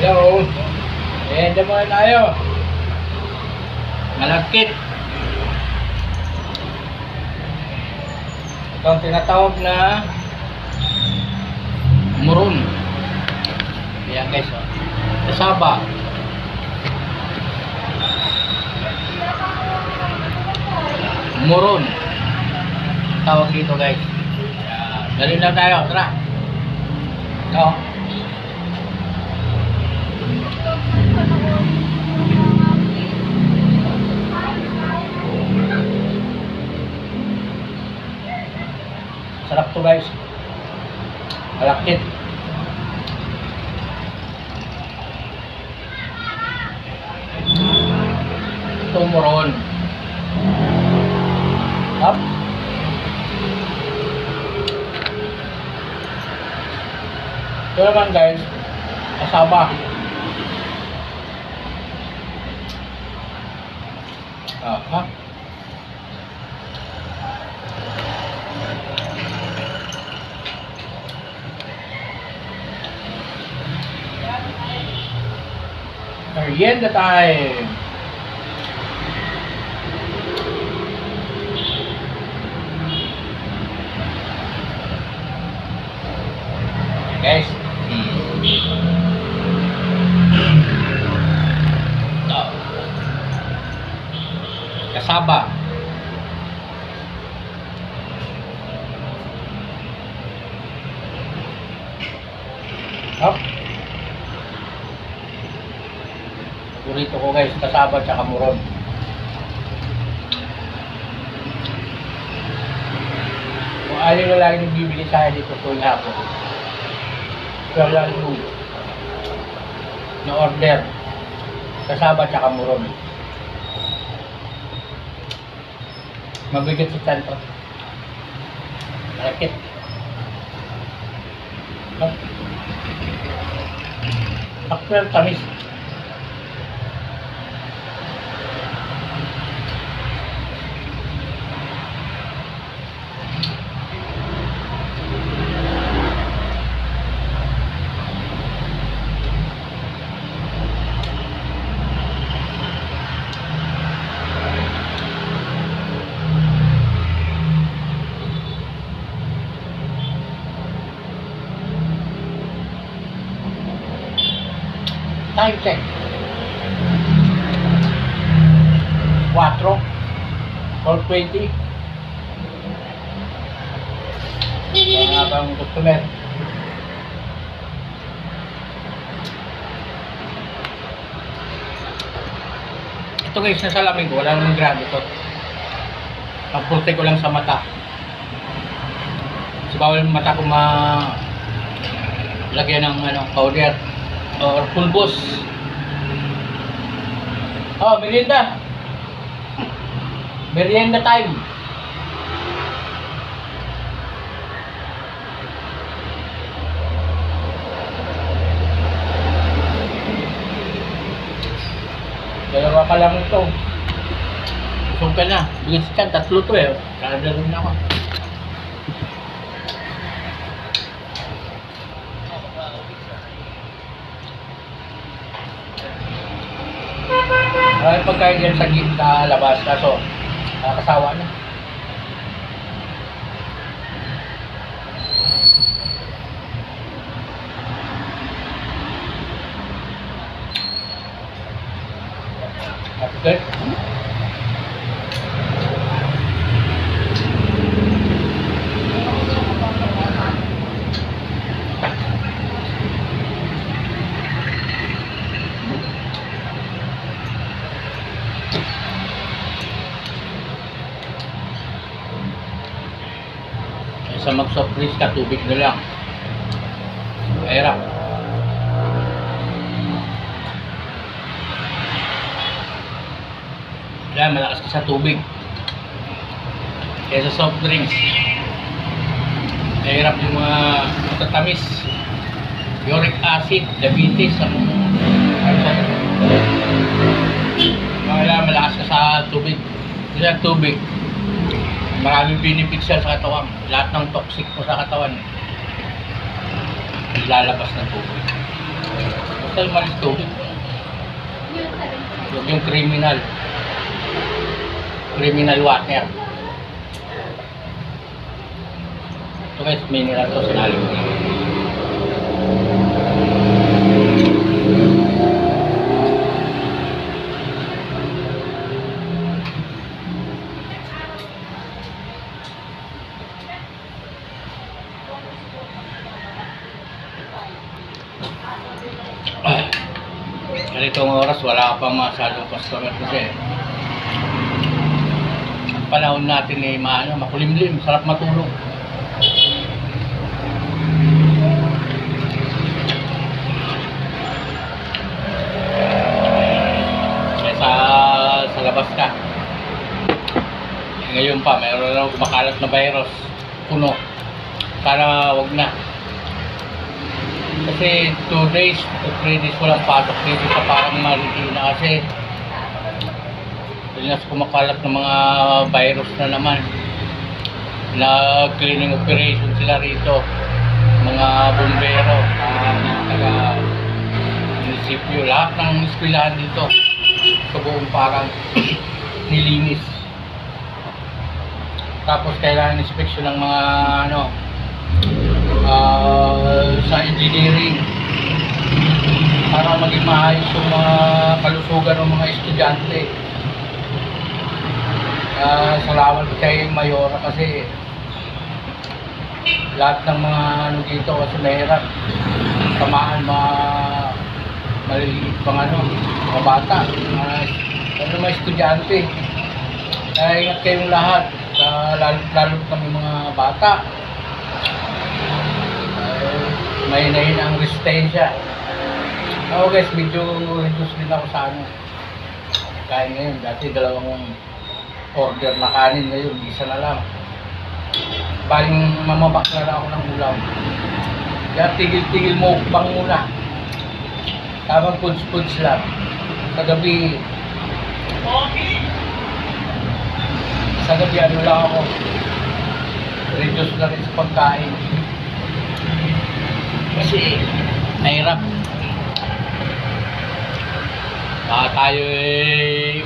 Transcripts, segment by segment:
Hello. Ayan, dyan muna tayo. Malagkit. Ito ang tinatawag na muron. Ayan guys, oh. Kasaba. Muron. Tawag dito guys. Dali na tayo, tara. Ito. Sarap to guys. Malakit. Ito muron. Up. Ito naman guys, kasaba. Aha. Merienda time. Guys, ito kasaba. Up. Paborito ko guys, kasaba tsaka muron. Kung alin na lagi nagbibili sa akin dito tuwing hapon, kaya lang yung na-order kasaba tsaka muron. Mabigat sa tiyan to. Malakit. Actual tamis. Time check. 4 4:20. Mga bang customer. Ito guys, nasa salamin ko, wala namang grabe ito. Pagpurte ko lang sa mata. Kasi bawal yung mata ko lagyan ng powder or pulbos. Oh, merienda. Merienda time. Dalawa ka lang ito. Busog ka na. Bigyan si Chan, 3 to eh. Kada rin ako. Maraming pagkain yan sa labas, kaso nakakasawa na. Okay. Sa mag-soft drinks ka, tubig na lang. Mahirap. Kaya malakas ka sa tubig. Kaya sa soft drinks, mahirap yung mga matatamis. Uric acid, diabetes, kaya malakas ka sa tubig. Kasi ang tubig, maraming benefits sa katawan. Lahat ng toxic po sa katawan ilalabas ng tubig. Basta yung malis tubig. Huwag yung criminal. Criminal water. Ito guys, mineral to, sinali ko lang. Ganitong oras, wala pa masyadong customer kasi ang panahon natin ay makulimlim, sarap matulog. Kaya sa labas ka. Ngayon pa, mayroon na kumakalat na virus, puno. Sana wag na. Kasi 2 days to 3 days walang pasok dito sa parang Marikina kasi Pinas kumakalat ng mga virus na naman. Cleaning operation sila rito. Mga bumbero, taga munisipyo, lahat ng eskwelahan dito sa buong parang nilinis. Tapos kailangan inspeksyon ng mga sa engineering para maging maayos yung mga kalusugan ng mga estudyante. Salamat kay Mayora kasi lahat ng mga dito kasi mahirap tamaan maliliit pang mga bata, mga estudyante. Kaya ingat kayong lahat, lalo kami mga bata. May ang resistensya. Ako guys, medyo reduce din ako sa kain ngayon. Dati 2 order na kanin, ngayon isa na lang. Baling mamabak na lang ako ng ulam. Kaya tigil-tigil mo bang muna. Tamang foods lang. Sa gabi lang ako. Reduce na rin sa pagkain. Kasi mahirap. Tayo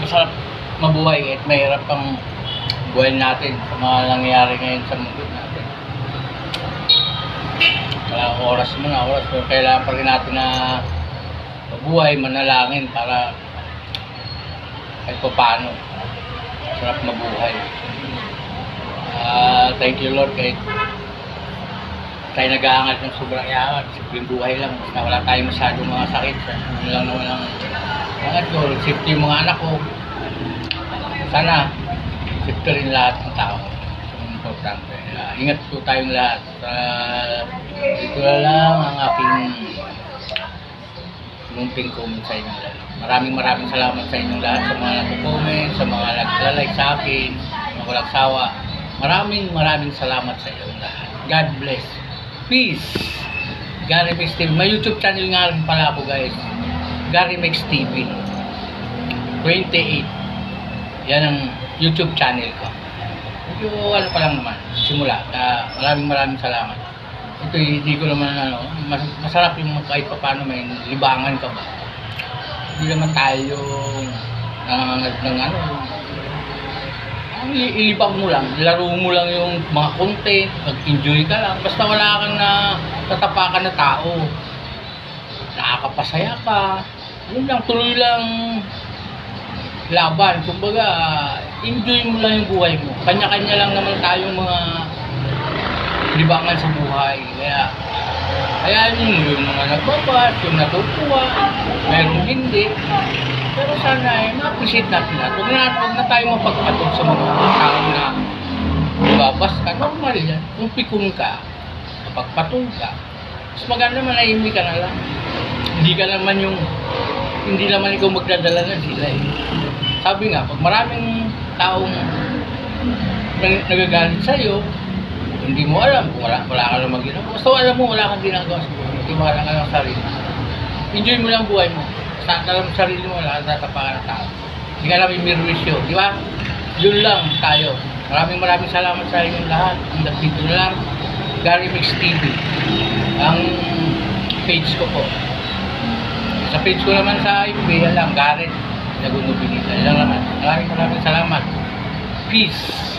masarap mabuhay at mahirap ang buhay natin sa mga nangyayari ngayon sa mundo natin. Kailangan oras pero kailangan pa rin natin na mabuhay, manalangin para kahit pa paano sarap mabuhay. Thank you Lord kahit tayo nag-aangat ng sobrang yaman, simpleng buhay lang, basta wala tayong masyadong mga sakit. Yun lang naman ang angat ko, safety yung mga anak ko. Sana safety rin lahat ng tao. Importante. Ingat po tayong lahat. Ito na lang ang aking munting comment sa inyong lahat. Maraming salamat sa inyong lahat, sa mga nag-comment, sa mga nag-like sa akin, mga walang sawa. Maraming salamat sa inyong lahat. God bless. Peace. Gary Mix TV. May YouTube channel nga rin pala ako guys. Gary Mix TV 28. Yan ang YouTube channel ko. Medyo pa lang naman. Simula. Maraming salamat. Ito hindi ko naman masarap yung kahit pa paano may libangan ka ba. Hindi naman tayo ilibang mo lang, laro mo lang yung mga content, mag-enjoy ka lang, basta wala kang tatapakan na tao, nakakapasaya ka, yun lang, tuloy lang laban, kumbaga enjoy mo lang yung buhay mo, kanya-kanya lang naman tayong mga libangan sa buhay, kaya yung mga nagbabas, yung natutuwa, mayroong hindi. Pero sana ma-appreciate natin at huwag na tayo mapagpatog sa mga tao na babas ka. Normal yan. Kung pikon ka, mapagpatog ka, mas maganda manahimik ka na lang. Hindi naman ikaw magdadala na sila eh. Sabi nga, pag maraming taong nagagalit sa'yo, hindi mo alam kung wala ka lang maginawa. Basta alam mo, wala kang ginagawa sa buhay. Hindi mo alam ka ng sarili. Enjoy mo lang buhay mo. Sa alam sa sarili mo, wala kang tatapakan ng tao. Hindi ka lang imirwisyo, di ba? Yun lang tayo. Maraming salamat sa inyong lahat. Hanggang dito na lang. Gary Mix TV. Ang page ko po. Sa page ko naman sa FB, yan lang, Garrett Laguno Pinita. Yan lang naman. Maraming salamat. Peace.